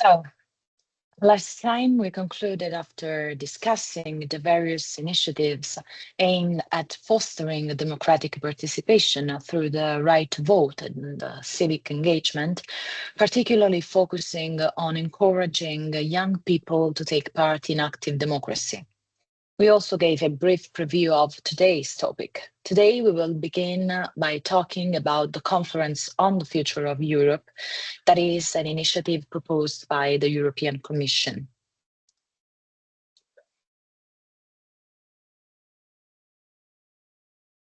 So, last time we concluded after discussing the various initiatives aimed at fostering democratic participation through the right to vote and civic engagement, particularly focusing on encouraging young people to take part in active democracy. We also gave a brief preview of today's topic. Today, we will begin by talking about the Conference on the Future of Europe, that is an initiative proposed by the European Commission.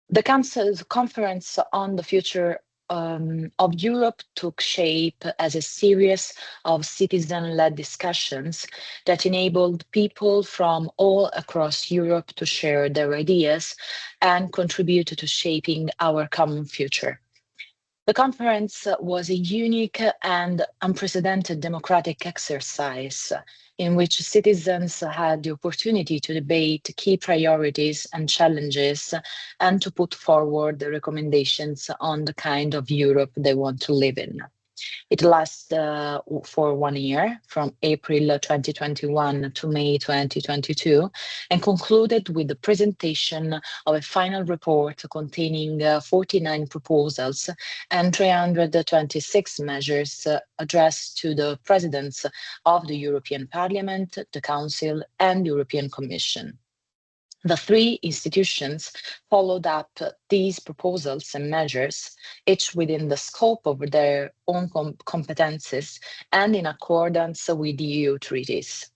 The Council's Conference on the Future of Europe took shape as a series of citizen-led discussions that enabled people from all across Europe to share their ideas and contribute to shaping our common future. The conference was a unique and unprecedented democratic exercise in which citizens had the opportunity to debate key priorities and challenges and to put forward the recommendations on the kind of Europe they want to live in. It lasted for 1 year, from April 2021 to May 2022, and concluded with the presentation of a final report containing 49 proposals and 326 measures addressed to the presidents of the European Parliament, the Council, and the European Commission. The three institutions followed up these proposals and measures, each within the scope of their own competences and in accordance with the EU treaties.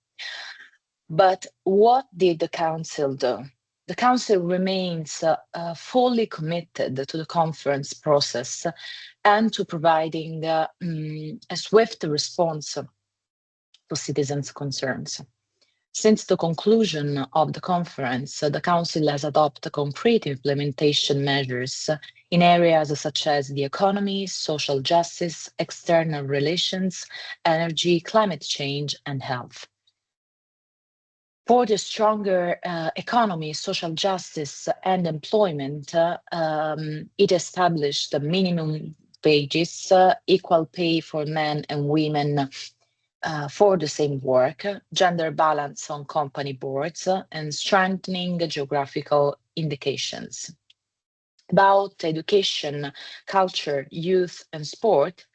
But what did the Council do? The Council remains fully committed to the conference process and to providing a swift response to citizens' concerns. Since the conclusion of the conference, the Council has adopted concrete implementation measures in areas such as the economy, social justice, external relations, energy, climate change, and health. For the stronger economy, social justice, and employment, it established the minimum wages, equal pay for men and women for the same work, gender balance on company boards, and strengthening geographical indications. About education, culture, youth, and sport,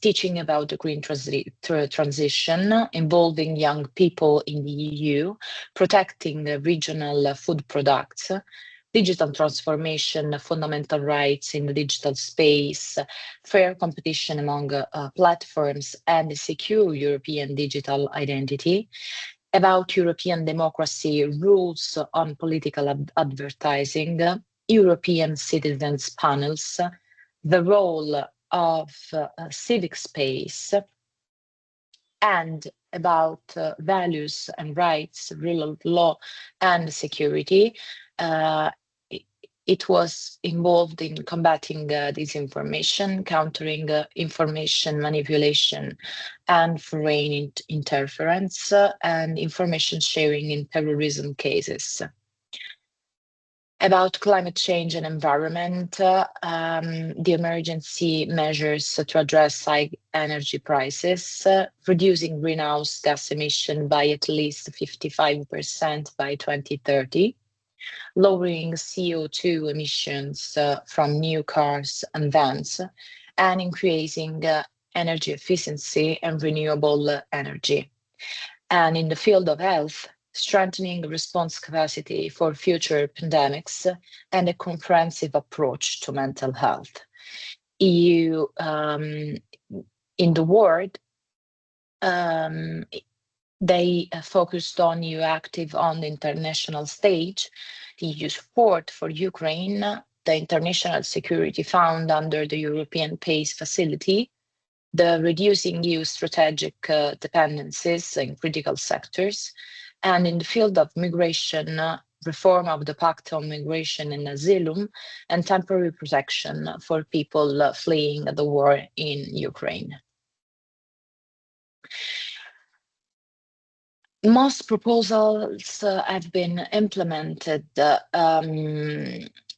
teaching about the green transition, involving young people in the EU, protecting the regional food products, digital transformation, fundamental rights in the digital space, fair competition among platforms, and a secure European digital identity, about European democracy, rules on political advertising, European citizens panels, the role of civic space, and about values and rights, rule of law, and security. It was involved in combating disinformation, countering information manipulation and foreign interference, and information sharing in terrorism cases. About climate change and environment, the emergency measures to address high energy prices, reducing greenhouse gas emission by at least 55% by 2030, lowering CO2 emissions from new cars and vans, and increasing energy efficiency and renewable energy. And in the field of health, strengthening response capacity for future pandemics and a comprehensive approach to mental health. EU in the world, they focused on EU active on the international stage, the EU support for Ukraine, the International Security Fund under the European Peace Facility, the reducing EU strategic dependencies in critical sectors, and in the field of migration, reform of the Pact on Migration and Asylum, and temporary protection for people fleeing the war in Ukraine. Most proposals have been implemented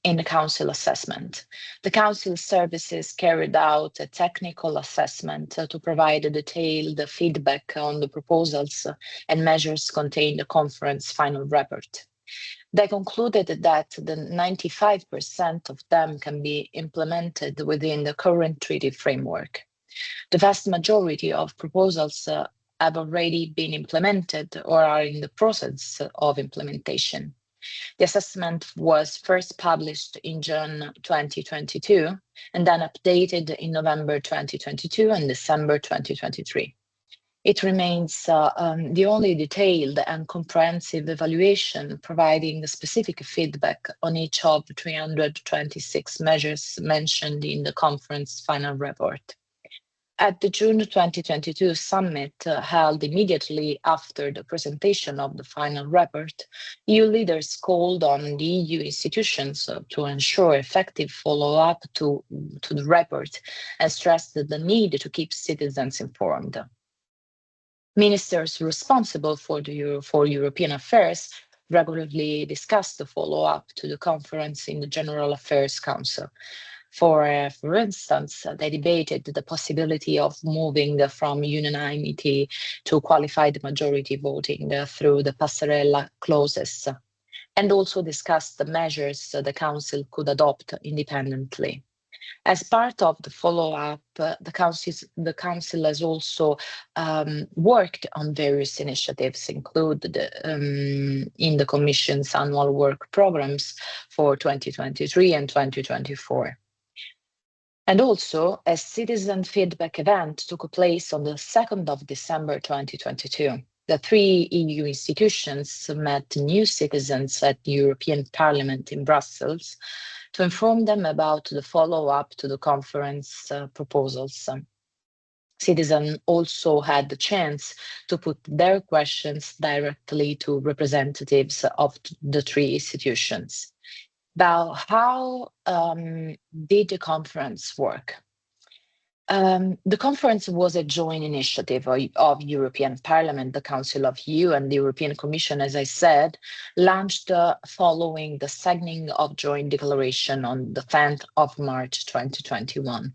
in the Council assessment. The Council services carried out a technical assessment to provide a detailed feedback on the proposals and measures contained in the conference final report. They concluded that the 95% of them can be implemented within the current treaty framework. The vast majority of proposals have already been implemented or are in the process of implementation. The assessment was first published in June 2022 and then updated in November 2022 and December 2023. It remains the only detailed and comprehensive evaluation providing specific feedback on each of the 326 measures mentioned in the conference final report. At the June 2022 summit held immediately after the presentation of the final report, EU leaders called on the EU institutions to ensure effective follow-up to the report and stressed the need to keep citizens informed. Ministers responsible for European affairs regularly discussed the follow-up to the conference in the General Affairs Council. For instance, they debated the possibility of moving from unanimity to qualified majority voting through the passerella clauses, and also discussed the measures the Council could adopt independently. As part of the follow-up, the Council has also worked on various initiatives included in the Commission's annual work programs for 2023 and 2024. And also, a citizen feedback event took place on the 2nd of December 2022. The three EU institutions met new citizens at the European Parliament in Brussels to inform them about the follow-up to the conference proposals. Citizens also had the chance to put their questions directly to representatives of the three institutions. About how did the conference work? The conference was a joint initiative of European Parliament, the Council of EU, and the European Commission, as I said, launched following the signing of joint declaration on the 10th of March 2021.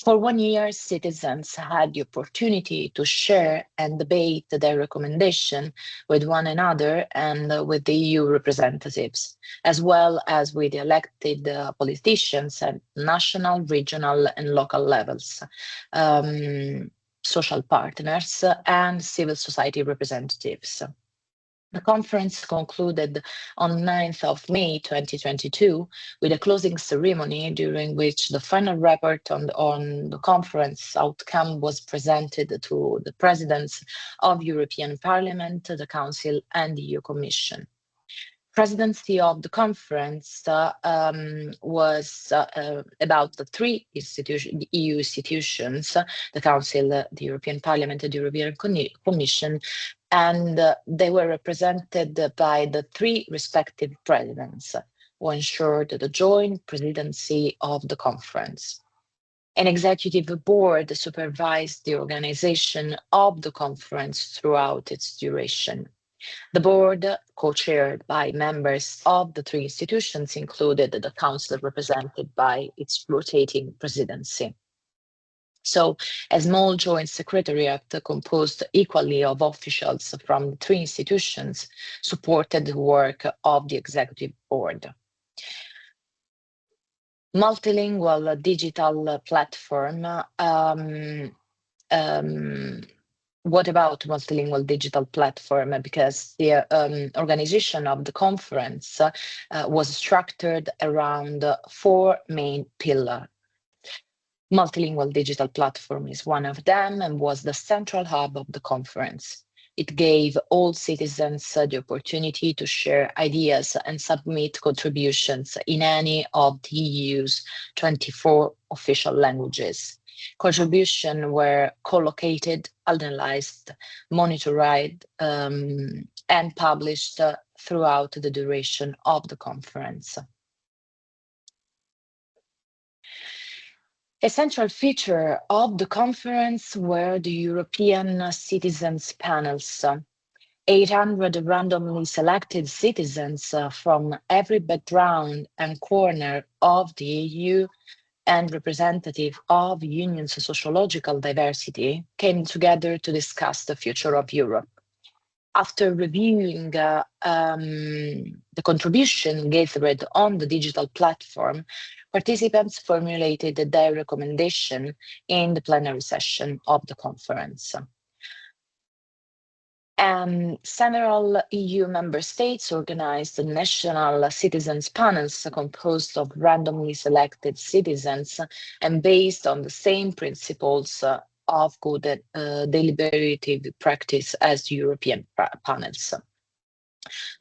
For 1 year, citizens had the opportunity to share and debate their recommendation with one another and with the EU representatives, as well as with the elected politicians at national, regional, and local levels, social partners, and civil society representatives. The conference concluded on 9th of May 2022 with a closing ceremony during which the final report on the conference outcome was presented to the presidents of European Parliament, the Council, and the EU Commission. Presidency of the conference was about the three EU institutions, the Council, the European Parliament, and the European Commission, and they were represented by the three respective presidents who ensured the joint presidency of the conference. An executive board supervised the organization of the conference throughout its duration. The board, co-chaired by members of the three institutions, included the Council represented by its rotating presidency. So a small joint secretariat composed equally of officials from the three institutions supported the work of the executive board. Multilingual digital platform. What about multilingual digital platform? Because the organization of the conference was structured around four main pillars. Multilingual digital platform is one of them and was the central hub of the conference. It gave all citizens the opportunity to share ideas and submit contributions in any of the EU's 24 official languages. Contributions were collocated, analyzed, monitored, and published throughout the duration of the conference. A central feature of the conference were the European citizens panels. 800 randomly selected citizens from every background and corner of the EU and representative of Union's sociological diversity came together to discuss the future of Europe. After reviewing the contribution gathered on the digital platform, participants formulated their recommendation in the plenary session of the conference. Several EU member states organized national citizens panels composed of randomly selected citizens and based on the same principles of good deliberative practice as European panels.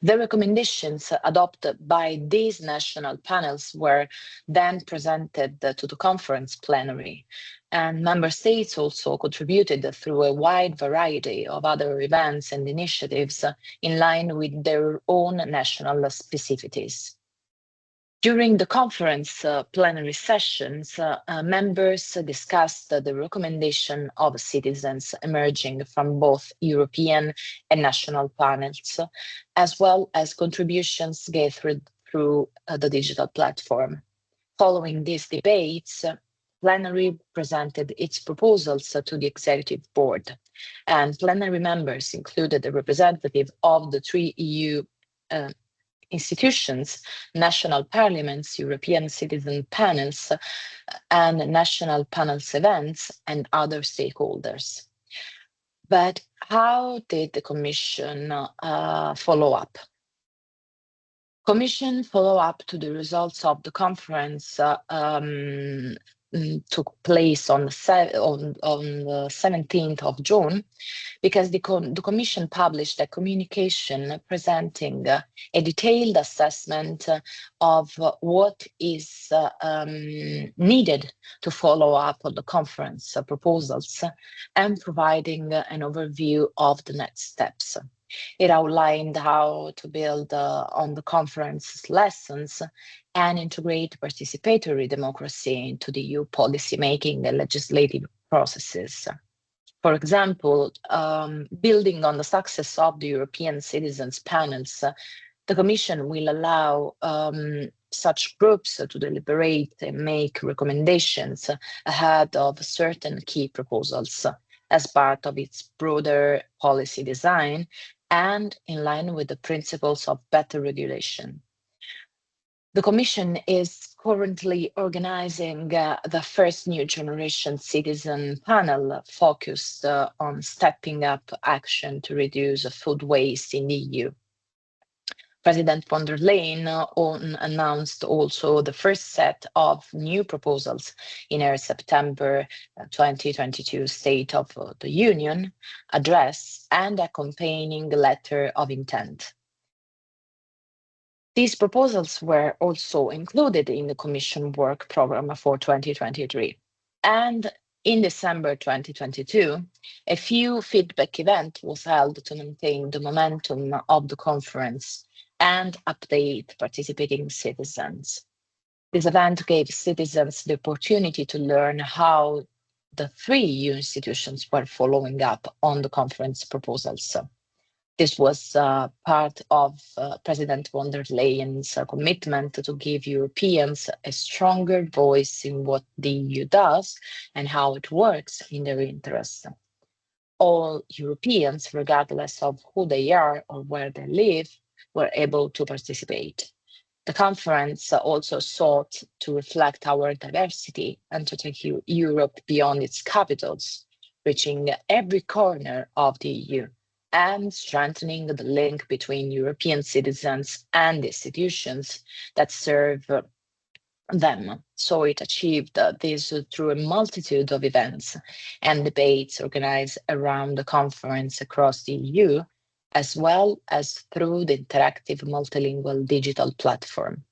The recommendations adopted by these national panels were then presented to the conference plenary, and member states also contributed through a wide variety of other events and initiatives in line with their own national specificities. During the conference plenary sessions, members discussed the recommendation of citizens emerging from both European and national panels, as well as contributions gathered through the digital platform. Following these debates, plenary presented its proposals to the executive board, and plenary members included a representative of the three EU institutions, national parliaments, European citizen panels, and national panels events, and other stakeholders. But how did the Commission follow up? Commission follow-up to the results of the conference took place on the 17th of June, because the Commission published a communication presenting a detailed assessment of what is needed to follow up on the conference proposals and providing an overview of the next steps. It outlined how to build on the conference's lessons and integrate participatory democracy into the EU policy-making and legislative processes. For example, building on the success of the European citizens panels, the Commission will allow such groups to deliberate and make recommendations ahead of certain key proposals as part of its broader policy design and in line with the principles of better regulation. The Commission is currently organizing the first new generation citizen panel focused on stepping up action to reduce food waste in the EU. President von der Leyen announced also the first set of new proposals in her September 2022 State of the Union address and accompanying letter of intent. These proposals were also included in the Commission work program for 2023. And in December 2022, a few feedback event was held to maintain the momentum of the conference and update participating citizens. This event gave citizens the opportunity to learn how the three EU institutions were following up on the conference proposals. This was part of President von der Leyen's commitment to give Europeans a stronger voice in what the EU does and how it works in their interests. All Europeans, regardless of who they are or where they live, were able to participate. The conference also sought to reflect our diversity and to take Europe beyond its capitals, reaching every corner of the EU and strengthening the link between European citizens and institutions that serve them. So it achieved this through a multitude of events and debates organized around the conference across the EU, as well as through the interactive multilingual digital platform.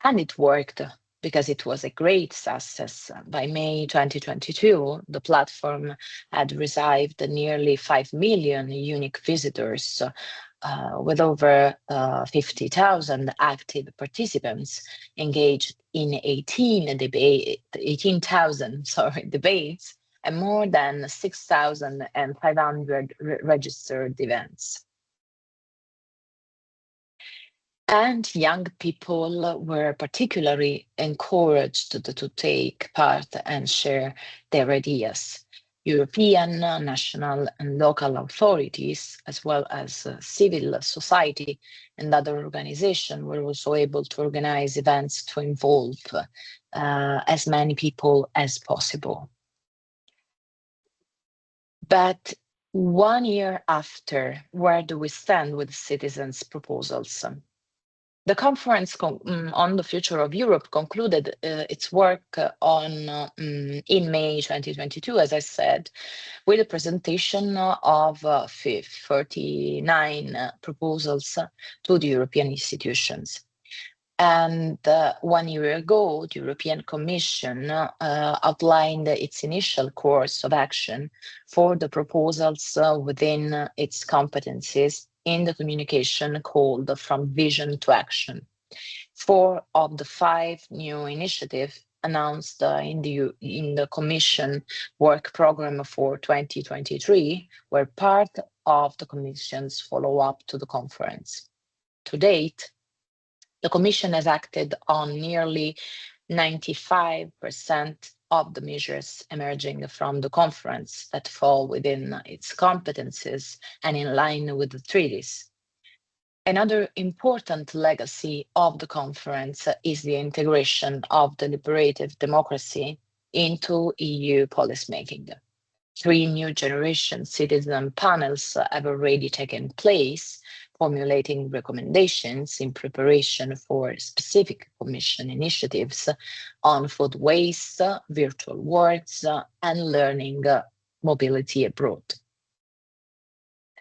And it worked because it was a great success. By May 2022, the platform had received nearly 5 million unique visitors, with over 50,000 active participants engaged in 18,000 debates and more than 6,500 registered events. And young people were particularly encouraged to take part and share their ideas. European, national, and local authorities, as well as civil society and other organizations, were also able to organize events to involve as many people as possible. But 1 year after, where do we stand with citizens' proposals? The conference on the future of Europe concluded its work in May 2022, as I said, with a presentation of 39 proposals to the European institutions. And 1 year ago, the European Commission outlined its initial course of action for the proposals within its competencies in the communication called From Vision to Action. 4 of the 5 new initiatives announced in the Commission work program for 2023 were part of the Commission's follow-up to the conference. To date, the Commission has acted on nearly 95% of the measures emerging from the conference that fall within its competences and in line with the treaties. Another important legacy of the conference is the integration of deliberative democracy into EU policymaking. 3 new generation citizen panels have already taken place, formulating recommendations in preparation for specific Commission initiatives on food waste, virtual worlds, and learning mobility abroad.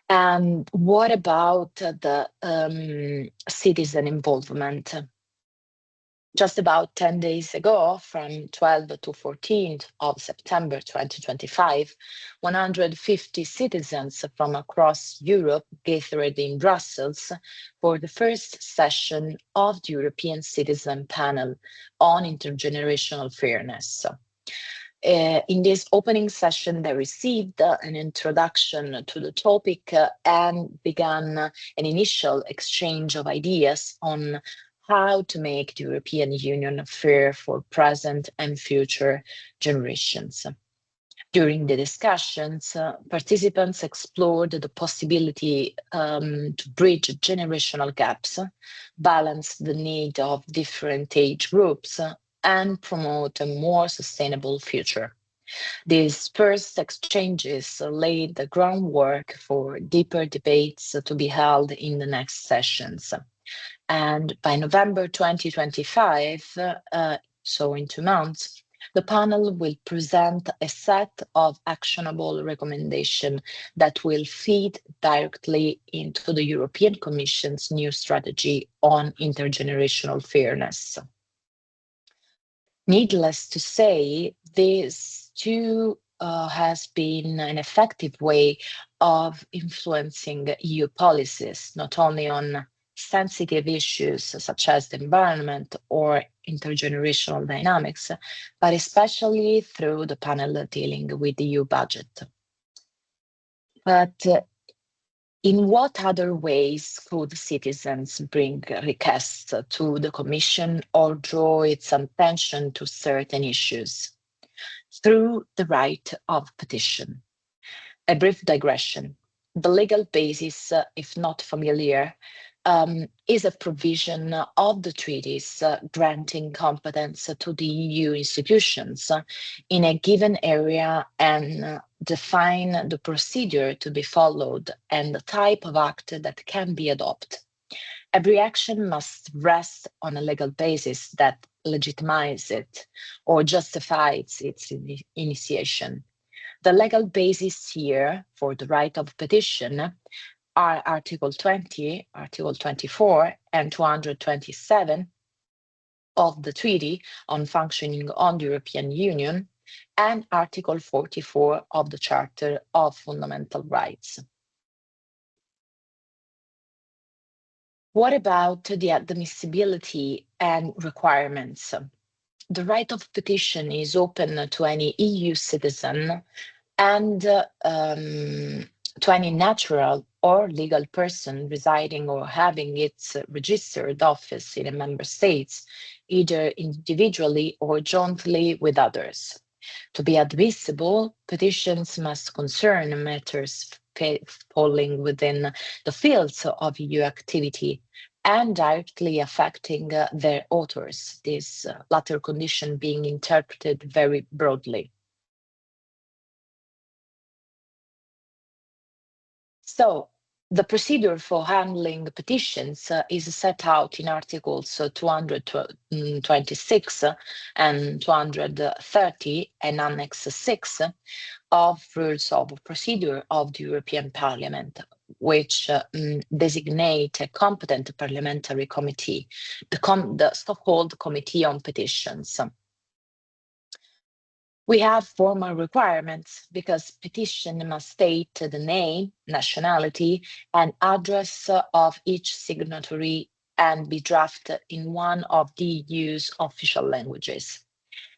And what about the citizen involvement? Just about 10 days ago, from 12 to 14th of September 2025, 150 citizens from across Europe gathered in Brussels for the first session of the European Citizen Panel on Intergenerational Fairness. In this opening session, they received an introduction to the topic and began an initial exchange of ideas on how to make the European Union fair for present and future generations. During the discussions, participants explored the possibility to bridge generational gaps, balance the need of different age groups, and promote a more sustainable future. These first exchanges laid the groundwork for deeper debates to be held in the next sessions. And by November 2025, so in 2 months, the panel will present a set of actionable recommendations that will feed directly into the European Commission's new strategy on intergenerational fairness. Needless to say, this too has been an effective way of influencing EU policies, not only on sensitive issues such as the environment or intergenerational dynamics, but especially through the panel dealing with the EU budget. But in what other ways could citizens bring requests to the Commission or draw its attention to certain issues? Through the right of petition. A brief digression. The legal basis, if not familiar, is a provision of the treaties granting competence to the EU institutions in a given area and define the procedure to be followed and the type of act that can be adopted. Every action must rest on a legal basis that legitimizes it or justifies its initiation. The legal basis here for the right of petition are Article 20, Article 24, and 227 of the Treaty on Functioning of the European Union, and Article 44 of the Charter of Fundamental Rights. What about the admissibility and requirements? The right of petition is open to any EU citizen and to any natural or legal person residing or having its registered office in a member state, either individually or jointly with others. To be admissible, petitions must concern matters falling within the fields of EU activity and directly affecting their authors, this latter condition being interpreted very broadly. So, the procedure for handling petitions is set out in Articles 226 and 230 and Annex 6 of Rules of Procedure of the European Parliament, which designate a competent parliamentary committee, the so-called Committee on Petitions. We have formal requirements because petition must state the name, nationality, and address of each signatory and be drafted in one of the EU's official languages.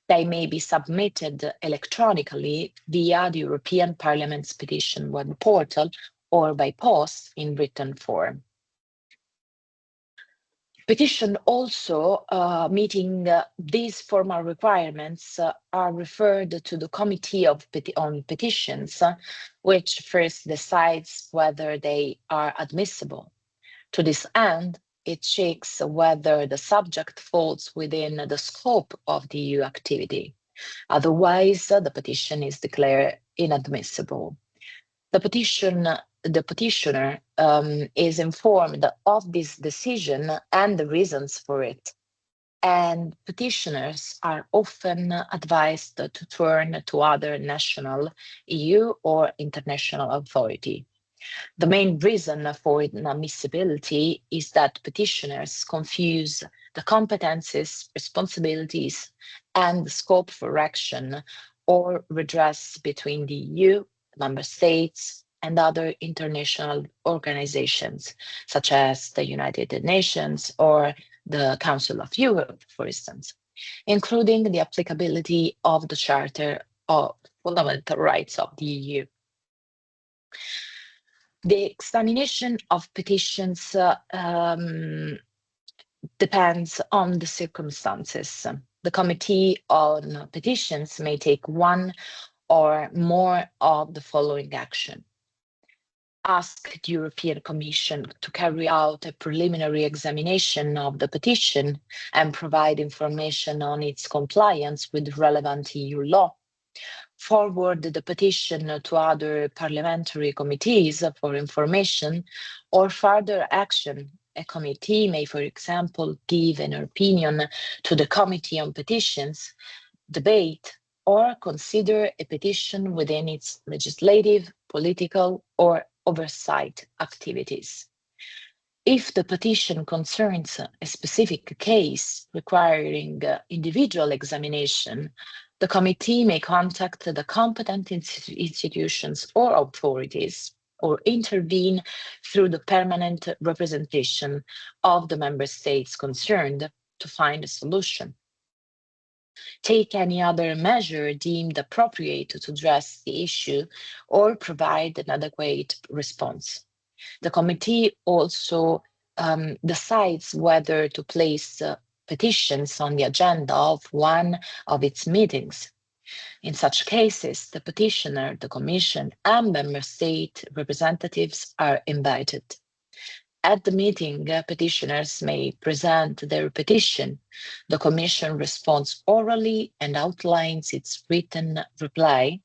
They may be submitted electronically via the European Parliament's petition web portal or by post in written form. Petition also meeting these formal requirements are referred to the Committee on Petitions, which first decides whether they are admissible. To this end, it checks whether the subject falls within the scope of the EU activity. Otherwise, the petition is declared inadmissible. The petitioner is informed of this decision and the reasons for it, and petitioners are often advised to turn to other national, EU, or international authority. The main reason for inadmissibility is that petitioners confuse the competences, responsibilities, and the scope for action or redress between the EU, member states, and other international organizations, such as the United Nations or the Council of Europe, for instance, including the applicability of the Charter of Fundamental Rights of the EU. The examination of petitions depends on the circumstances. The Committee on Petitions may take one or more of the following action. Ask the European Commission to carry out a preliminary examination of the petition and provide information on its compliance with relevant EU law. Forward the petition to other parliamentary committees for information or further action. A committee may, for example, give an opinion to the Committee on Petitions, debate, or consider a petition within its legislative, political, or oversight activities. If the petition concerns a specific case requiring individual examination, the committee may contact the competent institutions or authorities or intervene through the permanent representation of the member states concerned to find a solution. Take any other measure deemed appropriate to address the issue or provide an adequate response. The committee also decides whether to place petitions on the agenda of one of its meetings. In such cases, the petitioner, the Commission, and member state representatives are invited. At the meeting, petitioners may present their petition. The Commission responds orally and outlines its written reply,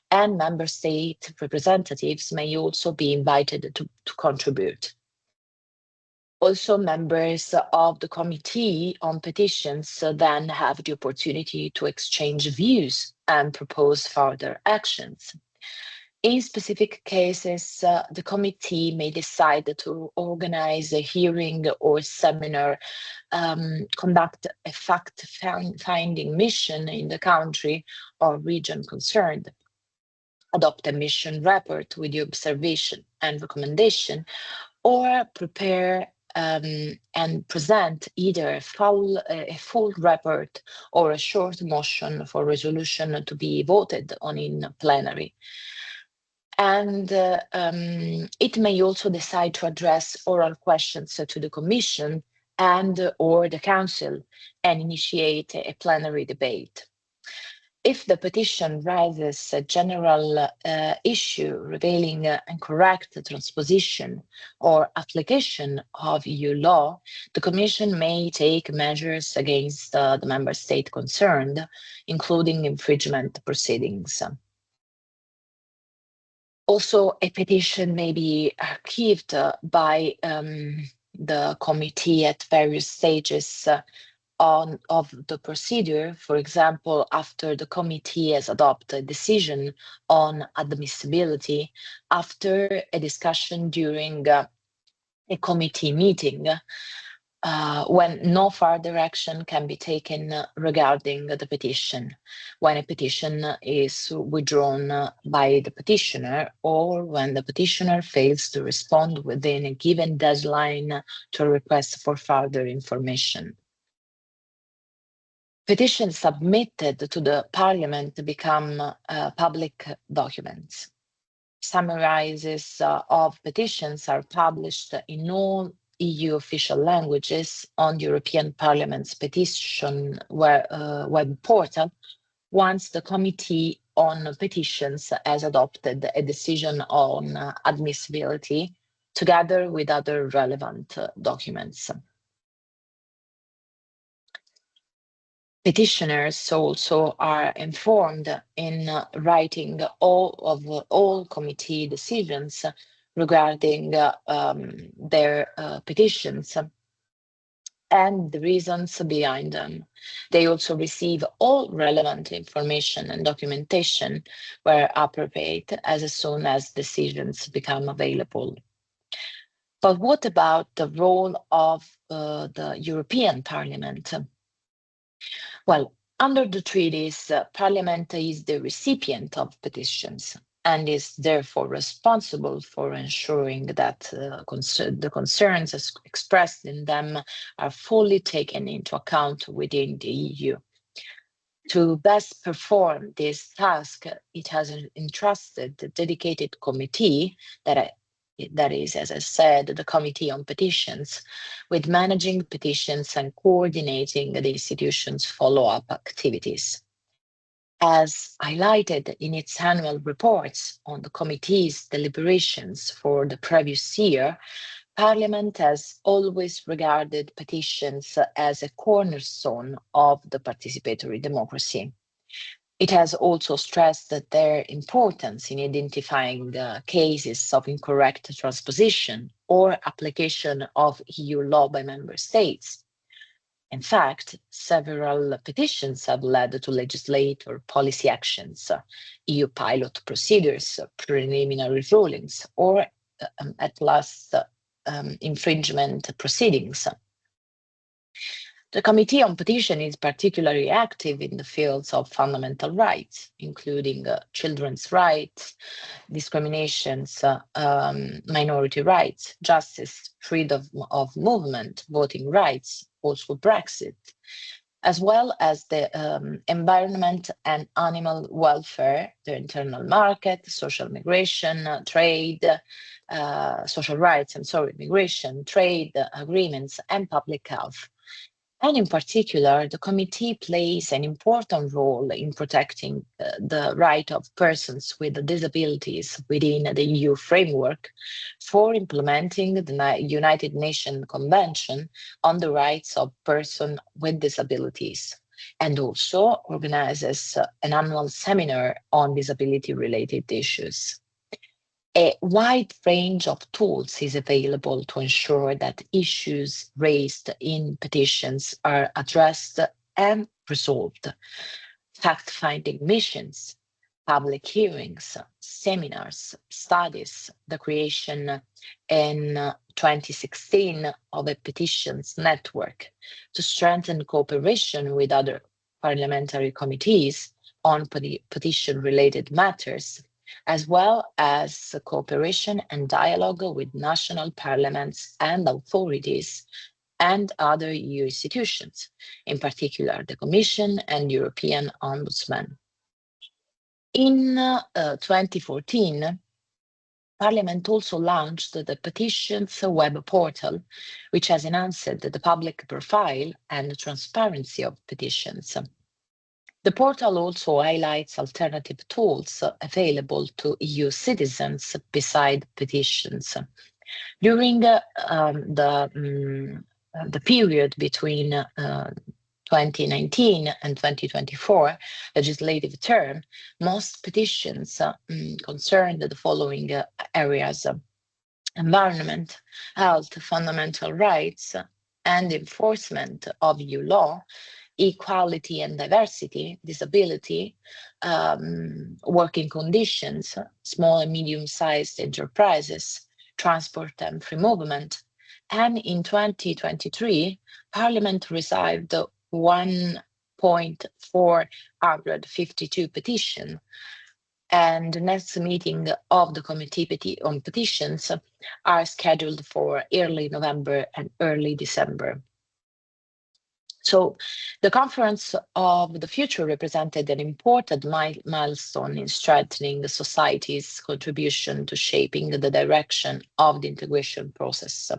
and member state representatives may also be invited to contribute. Also, members of the Committee on Petitions then have the opportunity to exchange views and propose further actions. In specific cases, the committee may decide to organize a hearing or seminar, conduct a fact-finding mission in the country or region concerned, adopt a mission report with the observation and recommendation, or prepare and present either a full report or a short motion for resolution to be voted on in plenary. And it may also decide to address oral questions to the Commission and or the Council and initiate a plenary debate. If the petition raises a general issue revealing incorrect transposition or application of EU law, the Commission may take measures against the member state concerned, including infringement proceedings. Also, a petition may be archived by the committee at various stages of the procedure. For example, after the committee has adopted a decision on admissibility, after a discussion during a committee meeting, when no further action can be taken regarding the petition, when a petition is withdrawn by the petitioner, or when the petitioner fails to respond within a given deadline to a request for further information. Petitions submitted to the Parliament become public documents. Summarizes of petitions are published in all EU official languages on the European Parliament's petition web portal once the Committee on Petitions has adopted a decision on admissibility together with other relevant documents. Petitioners also are informed in writing all committee decisions regarding their petitions and the reasons behind them. They also receive all relevant information and documentation where appropriate as soon as decisions become available. But what about the role of the European Parliament? Well, under the treaties, Parliament is the recipient of petitions and is therefore responsible for ensuring that the concerns expressed in them are fully taken into account within the EU. To best perform this task, it has entrusted the dedicated committee that is, as I said, the Committee on Petitions, with managing petitions and coordinating the institution's follow-up activities. As highlighted in its annual reports on the committee's deliberations for the previous year, Parliament has always regarded petitions as a cornerstone of the participatory democracy. It has also stressed that their importance in identifying cases of incorrect transposition or application of EU law by member states. In fact, several petitions have led to legislative or policy actions, EU pilot procedures, preliminary rulings, or at last infringement proceedings. The Committee on Petition is particularly active in the fields of fundamental rights, including children's rights, discriminations, minority rights, justice, freedom of movement, voting rights, also Brexit, as well as the environment and animal welfare, the internal market, social migration, trade, social rights, migration, trade agreements, and public health. And in particular, the committee plays an important role in protecting the right of persons with disabilities within the EU framework for implementing the United Nations Convention on the Rights of Persons with Disabilities, and also organizes an annual seminar on disability-related issues. A wide range of tools is available to ensure that issues raised in petitions are addressed and resolved. Fact-finding missions, public hearings, seminars, studies, the creation in 2016 of a petitions network to strengthen cooperation with other parliamentary committees on petition-related matters, as well as cooperation and dialogue with national parliaments and authorities and other EU institutions, in particular the Commission and European Ombudsman. In 2014, Parliament also launched the Petitions web portal, which has enhanced the public profile and transparency of petitions. The portal also highlights alternative tools available to EU citizens beside petitions. During the period between 2019 and 2024 legislative term, most petitions concerned the following areas: environment, health, fundamental rights, and enforcement of EU law, equality and diversity, disability, working conditions, small and medium-sized enterprises, transport and free movement. And in 2023, Parliament received 1,452 petitions, and the next meeting of the Committee on Petitions are scheduled for early November and early December. So the Conference of the Future represented an important milestone in strengthening the society's contribution to shaping the direction of the integration process.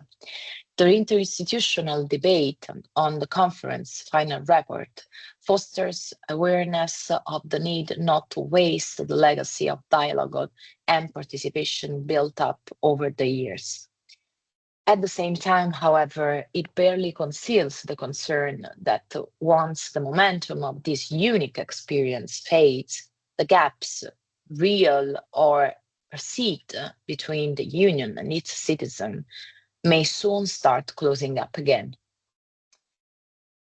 The interinstitutional debate on the conference final report fosters awareness of the need not to waste the legacy of dialogue and participation built up over the years. At the same time, however, it barely conceals the concern that once the momentum of this unique experience fades, the gaps, real or perceived, between the Union and its citizens may soon start closing up again.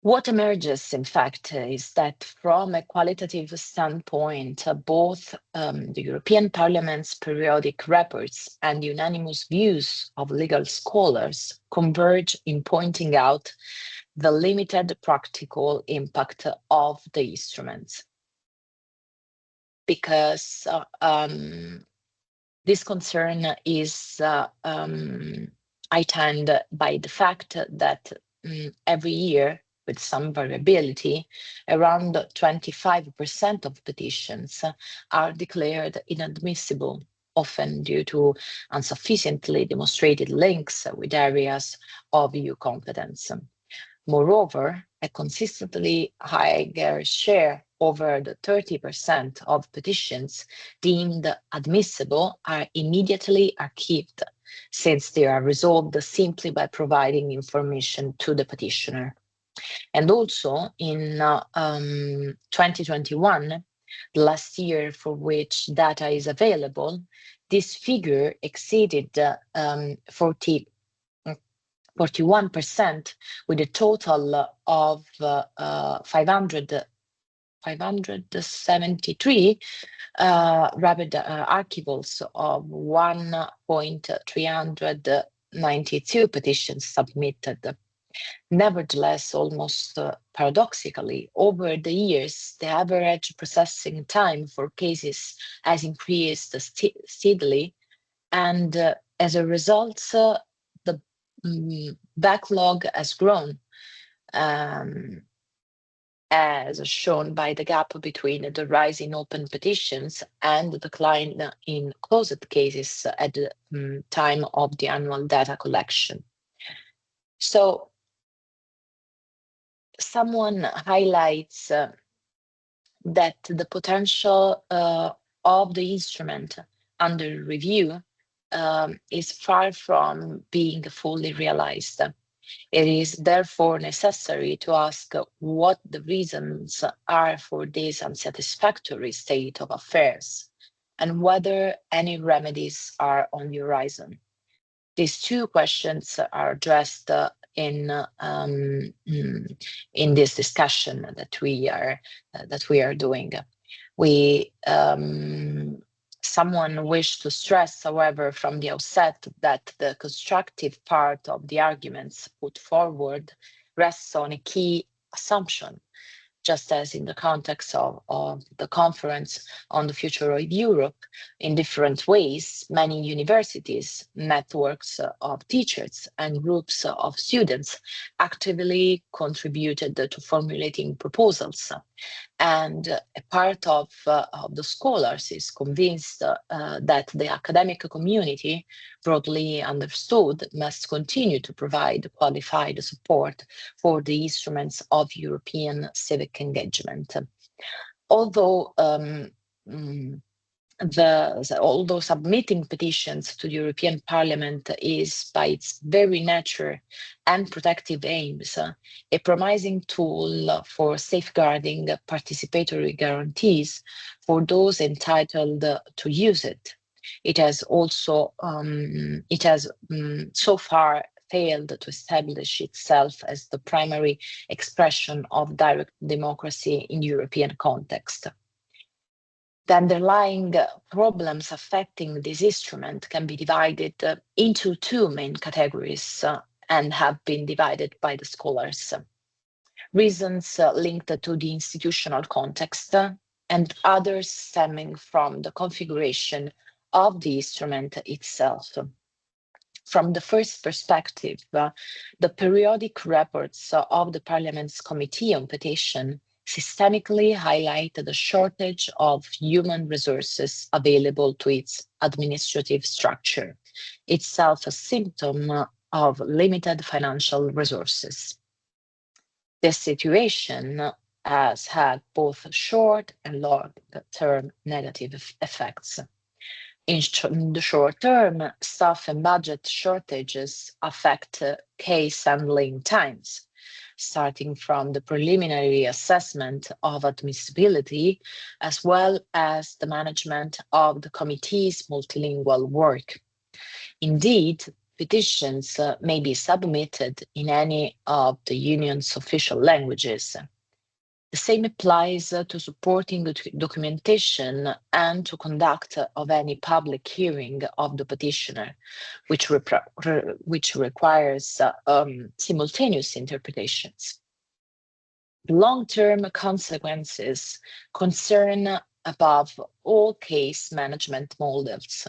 What emerges, in fact, is that from a qualitative standpoint, both the European Parliament's periodic reports and unanimous views of legal scholars converge in pointing out the limited practical impact of the instruments. Because this concern is heightened by the fact that every year, with some variability, around 25% of petitions are declared inadmissible, often due to insufficiently demonstrated links with areas of EU competence. Moreover, a consistently higher share, over the 30% of petitions deemed admissible, are immediately archived, since they are resolved simply by providing information to the petitioner. And also in 2021, the last year for which data is available, this figure exceeded 41%, with a total of 573 rapid archivals of 1,392 petitions submitted. Nevertheless, almost paradoxically, over the years, the average processing time for cases has increased steadily, and as a result, the backlog has grown, as shown by the gap between the rise in open petitions and the decline in closed cases at the time of the annual data collection. So, someone highlights that the potential of the instrument under review is far from being fully realized. It is therefore necessary to ask what the reasons are for this unsatisfactory state of affairs, and whether any remedies are on the horizon. These two questions are addressed in this discussion that we are doing. Someone wished to stress, however, from the outset, that the constructive part of the arguments put forward rests on a key assumption, just as in the context of the Conference on the Future of Europe, in different ways, many universities, networks of teachers, and groups of students actively contributed to formulating proposals. And a part of the scholars is convinced that the academic community, broadly understood, must continue to provide qualified support for the instruments of European civic engagement. Although although submitting petitions to the European Parliament is, by its very nature and protective aims, a promising tool for safeguarding participatory guarantees for those entitled to use it. It has also, so far failed to establish itself as the primary expression of direct democracy in European context. The underlying problems affecting this instrument can be divided into two main categories and have been divided by the scholars. Reasons linked to the institutional context and others stemming from the configuration of the instrument itself. From the first perspective, the periodic reports of the Parliament's Committee on Petition systemically highlight the shortage of human resources available to its administrative structure, itself a symptom of limited financial resources. This situation has had both short and long-term negative effects. In the short term, staff and budget shortages affect case handling times, starting from the preliminary assessment of admissibility, as well as the management of the committee's multilingual work. Indeed, petitions may be submitted in any of the Union's official languages. The same applies to supporting the documentation and to conduct of any public hearing of the petitioner, which requires simultaneous interpretations. Long-term consequences concern above all case management models.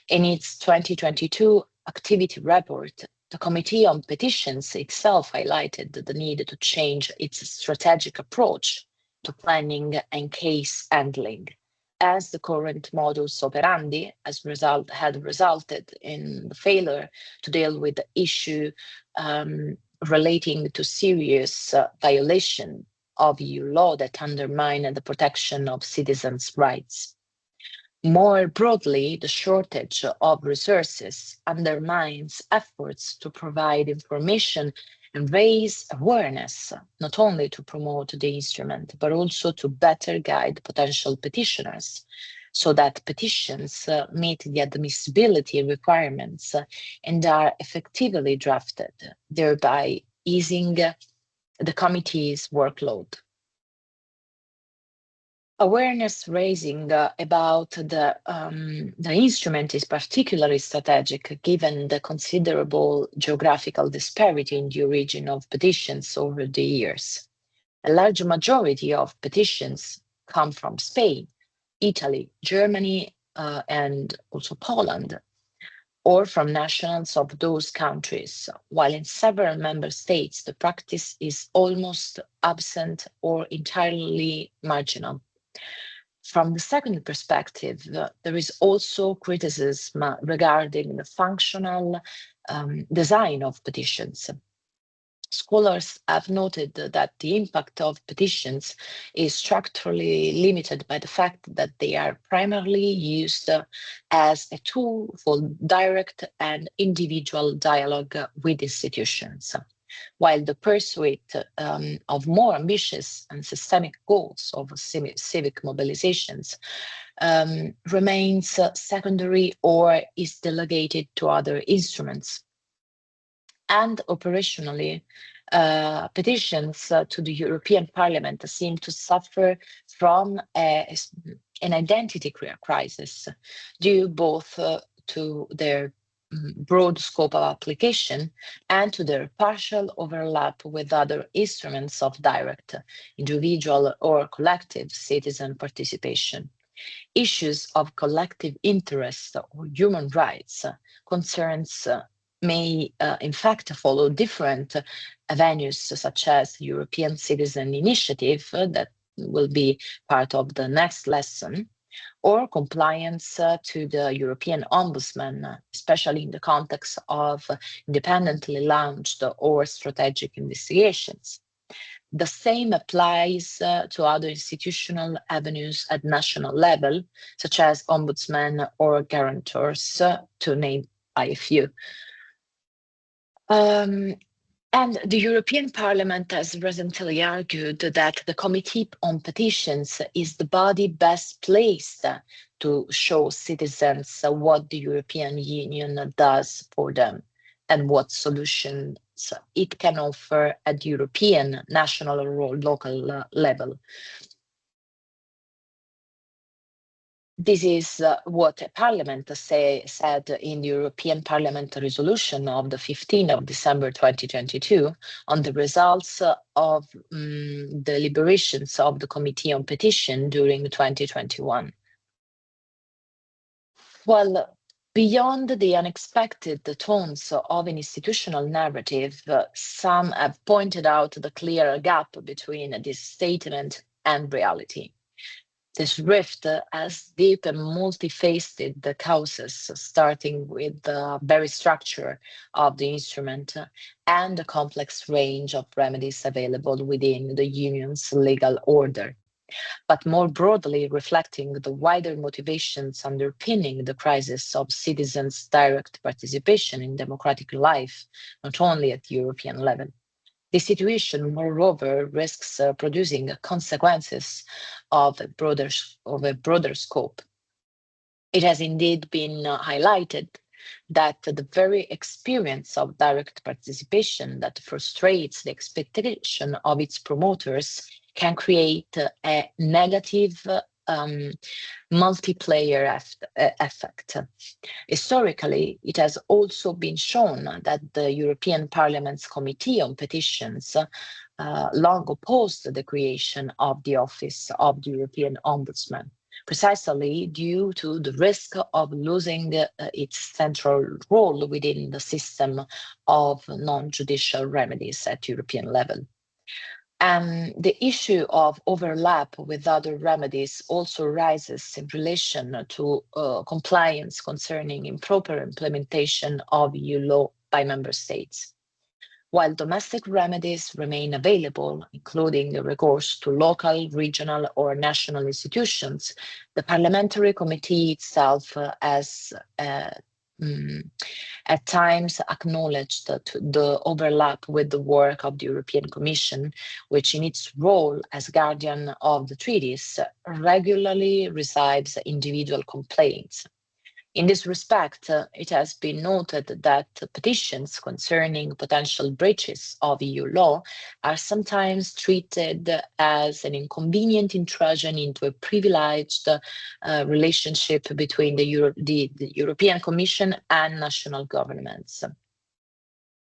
In its 2022 activity report, the Committee on Petitions itself highlighted the need to change its strategic approach to planning and case handling, as the current modus operandi had resulted in the failure to deal with the issue relating to serious violation of EU law that undermine the protection of citizens' rights. More broadly, the shortage of resources undermines efforts to provide information and raise awareness, not only to promote the instrument, but also to better guide potential petitioners, so that petitions meet the admissibility requirements and are effectively drafted, thereby easing the committee's workload. Awareness raising about the instrument is particularly strategic given the considerable geographical disparity in the origin of petitions over the years. A large majority of petitions come from Spain, Italy, Germany, and also Poland, or from nationals of those countries, while in several member states the practice is almost absent or entirely marginal. From the second perspective, there is also criticism regarding the functional design of petitions. Scholars have noted that the impact of petitions is structurally limited by the fact that they are primarily used as a tool for direct and individual dialogue with institutions, while the pursuit of more ambitious and systemic goals of civic mobilizations remains secondary or is delegated to other instruments. And operationally, petitions to the European Parliament seem to suffer from an identity crisis due both to their broad scope of application and to their partial overlap with other instruments of direct individual or collective citizen participation. Issues of collective interest or human rights concerns may in fact follow different avenues such as the European Citizen Initiative that will be part of the next lesson, or compliance to the European Ombudsman, especially in the context of independently launched or strategic investigations. The same applies to other institutional avenues at national level, such as ombudsmen or guarantors, to name a few. And the European Parliament has recently argued that the Committee on Petitions is the body best placed to show citizens what the European Union does for them and what solutions it can offer at European, national, or local level. This is what Parliament said in the European Parliament resolution of the 15th of December 2022 on the results of the deliberations of the Committee on Petition during 2021. Well, beyond the unexpected tones of an institutional narrative, some have pointed out the clear gap between this statement and reality. This rift has deep and multifaceted causes, starting with the very structure of the instrument and the complex range of remedies available within the Union's legal order, but more broadly reflecting the wider motivations underpinning the crisis of citizens' direct participation in democratic life, not only at European level. The situation, moreover, risks producing consequences of a broader scope. It has indeed been highlighted that the very experience of direct participation that frustrates the expectation of its promoters can create a negative multiplayer effect. Historically, it has also been shown that the European Parliament's Committee on Petitions long opposed the creation of the Office of the European Ombudsman, precisely due to the risk of losing its central role within the system of non-judicial remedies at European level. And the issue of overlap with other remedies also rises in relation to compliance concerning improper implementation of EU law by member states. While domestic remedies remain available, including the recourse to local, regional, or national institutions, the Parliamentary Committee itself has at times acknowledged the overlap with the work of the European Commission, which in its role as guardian of the treaties regularly receives individual complaints. In this respect, it has been noted that petitions concerning potential breaches of EU law are sometimes treated as an inconvenient intrusion into a privileged relationship between the European Commission and national governments.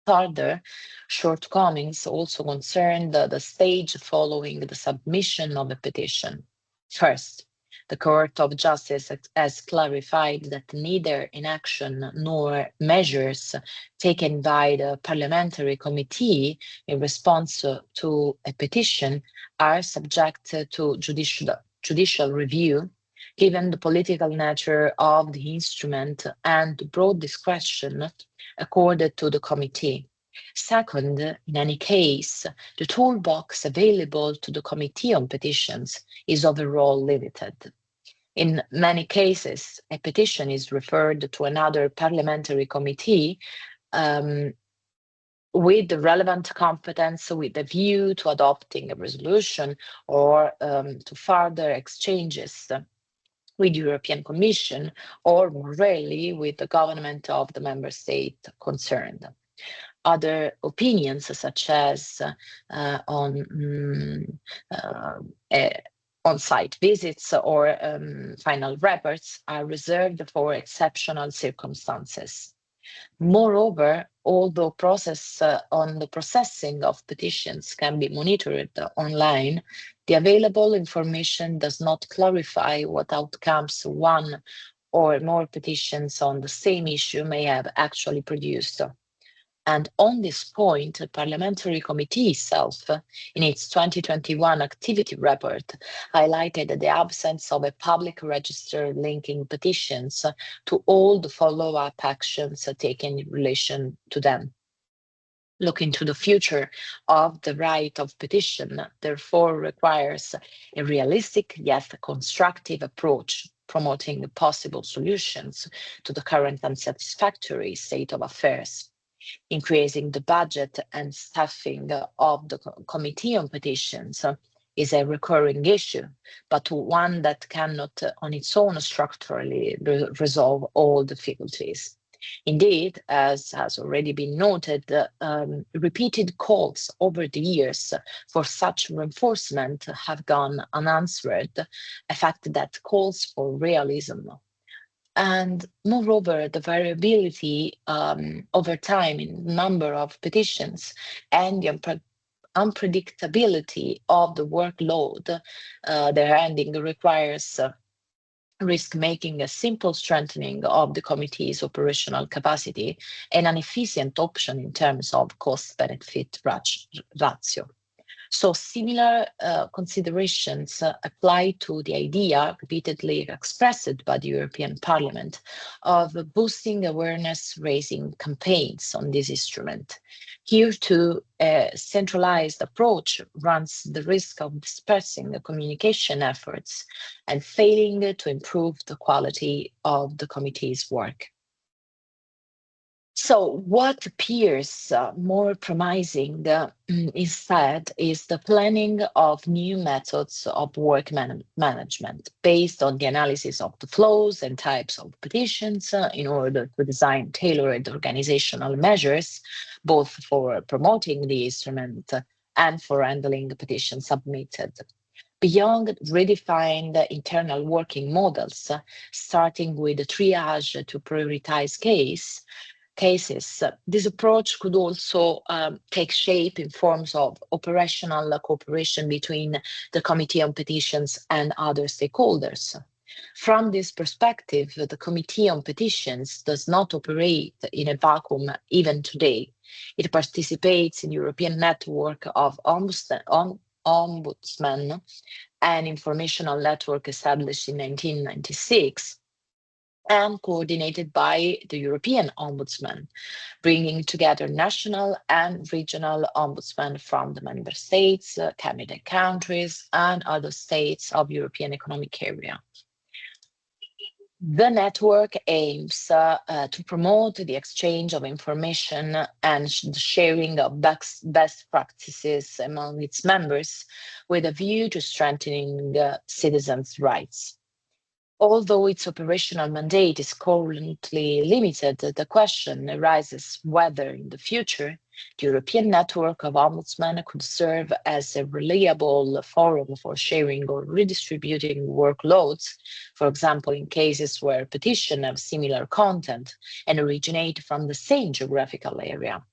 Further shortcomings also concern the stage following the submission of a petition. First, the Court of Justice has clarified that neither inaction nor measures taken by the Parliamentary Committee in response to a petition are subject to judicial review, given the political nature of the instrument and the broad discretion accorded to the committee. Second, in any case, the toolbox available to the Committee on Petitions is overall limited. In many cases, a petition is referred to another parliamentary committee with the relevant competence with a view to adopting a resolution or to further exchanges with the European Commission, or more rarely with the government of the member state concerned. Other opinions, such as on-site visits or final reports, are reserved for exceptional circumstances. Moreover, although the processing of petitions can be monitored online, the available information does not clarify what outcomes one or more petitions on the same issue may have actually produced. And on this point, the Parliamentary Committee itself, in its 2021 activity report, highlighted the absence of a public register linking petitions to all the follow-up actions taken in relation to them. Looking to the future of the right of petition, therefore, requires a realistic yet constructive approach, promoting possible solutions to the current unsatisfactory state of affairs. Increasing the budget and staffing of the Committee on Petitions is a recurring issue, but one that cannot on its own structurally resolve all difficulties. Indeed, as has already been noted, repeated calls over the years for such reinforcement have gone unanswered, a fact that calls for realism. And moreover, the variability over time in the number of petitions and the unpredictability of the workload their ending requires risk making a simple strengthening of the committee's operational capacity and an efficient option in terms of cost-benefit ratio. So similar considerations apply to the idea repeatedly expressed by the European Parliament of boosting awareness-raising campaigns on this instrument. Here too, a centralized approach runs the risk of dispersing the communication efforts and failing to improve the quality of the committee's work. So what appears more promising instead is the planning of new methods of work management based on the analysis of the flows and types of petitions in order to design tailored organizational measures, both for promoting the instrument and for handling petitions submitted. Beyond redefined internal working models, starting with the triage to prioritize cases, this approach could also take shape in forms of operational cooperation between the Committee on Petitions and other stakeholders. From this perspective, the Committee on Petitions does not operate in a vacuum even today. It participates in the European network of ombudsmen, an informational network established in 1996 and coordinated by the European Ombudsman, bringing together national and regional ombudsmen from the member states, candidate countries, and other states of European Economic Area. The network aims to promote the exchange of information and the sharing of best practices among its members with a view to strengthening citizens' rights. Although its operational mandate is currently limited, the question arises whether in the future the European network of ombudsmen could serve as a reliable forum for sharing or redistributing workloads, for example, in cases where petitions have similar content and originate from the same geographical area.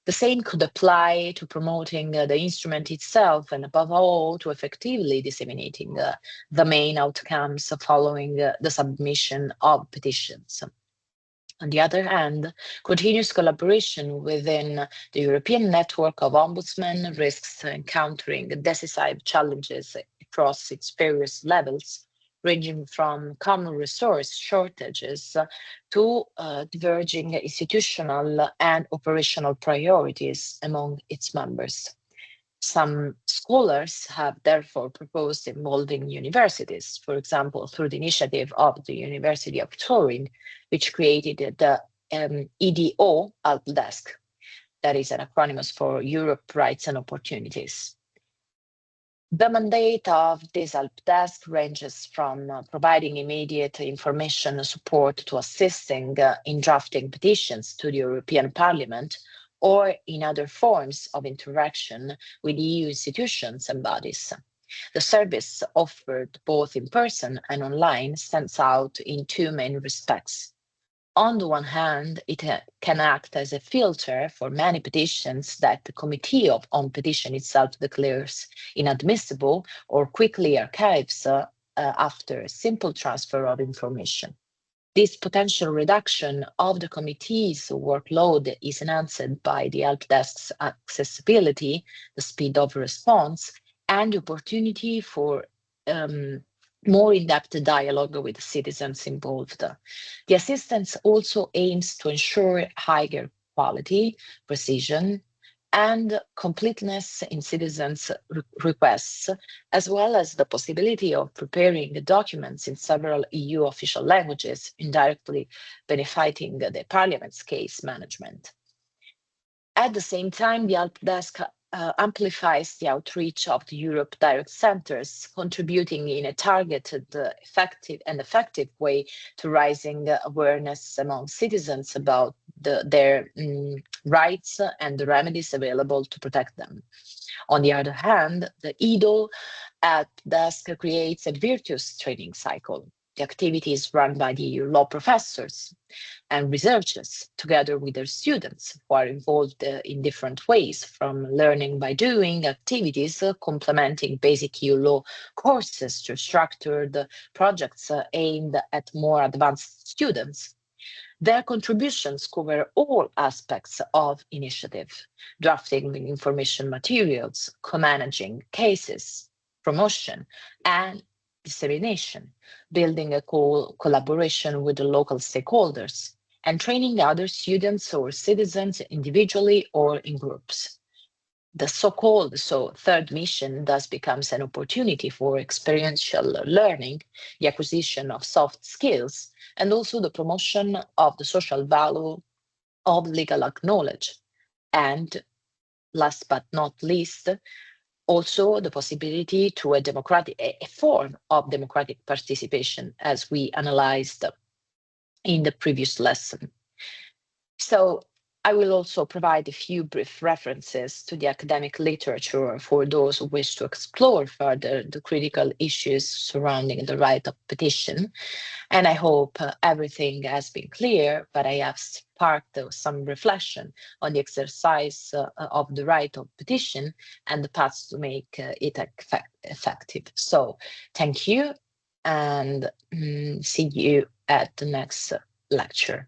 The same could apply to promoting the instrument itself and above all to effectively disseminating the main outcomes following the submission of petitions. On the other hand, continuous collaboration within the European network of ombudsmen risks encountering decisive challenges across its various levels, ranging from common resource shortages to diverging institutional and operational priorities among its members. Some scholars have therefore proposed involving universities, for example, through the initiative of the University of Turin, which created the EDO Help Desk, that is an acronym for Europe Rights and Opportunities. The mandate of this help desk ranges from providing immediate information support to assisting in drafting petitions to the European Parliament or in other forms of interaction with EU institutions and bodies. The service offered both in person and online stands out in two main respects. On the one hand, it can act as a filter for many petitions that the Committee on Petition itself declares inadmissible or quickly archives after a simple transfer of information. This potential reduction of the committee's workload is enhanced by the help desk's accessibility, the speed of response, and the opportunity for more in-depth dialogue with citizens involved. The assistance also aims to ensure higher quality, precision, and completeness in citizens' requests, as well as the possibility of preparing documents in several EU official languages, indirectly benefiting the Parliament's case management. At the same time, the help desk amplifies the outreach of the Europe Direct Centres, contributing in a targeted, effective way to raising awareness among citizens about their rights and the remedies available to protect them. On the other hand, the EDO at desk creates a virtuous training cycle. The activities run by the EU law professors and researchers, together with their students, who are involved in different ways, from learning by doing activities, complementing basic EU law courses to structured projects aimed at more advanced students. Their contributions cover all aspects of initiative, drafting information materials, co-managing cases, promotion, and dissemination, building a collaboration with the local stakeholders, and training other students or citizens individually or in groups. The so-called third mission thus becomes an opportunity for experiential learning, the acquisition of soft skills, and also the promotion of the social value of legal knowledge. And last but not least, also the possibility to a form of democratic participation, as we analyzed in the previous lesson. So I will also provide a few brief references to the academic literature for those who wish to explore further the critical issues surrounding the right of petition. And I hope everything has been clear, but I have sparked some reflection on the exercise of the right of petition and the paths to make it effective. So thank you, and see you at the next lecture.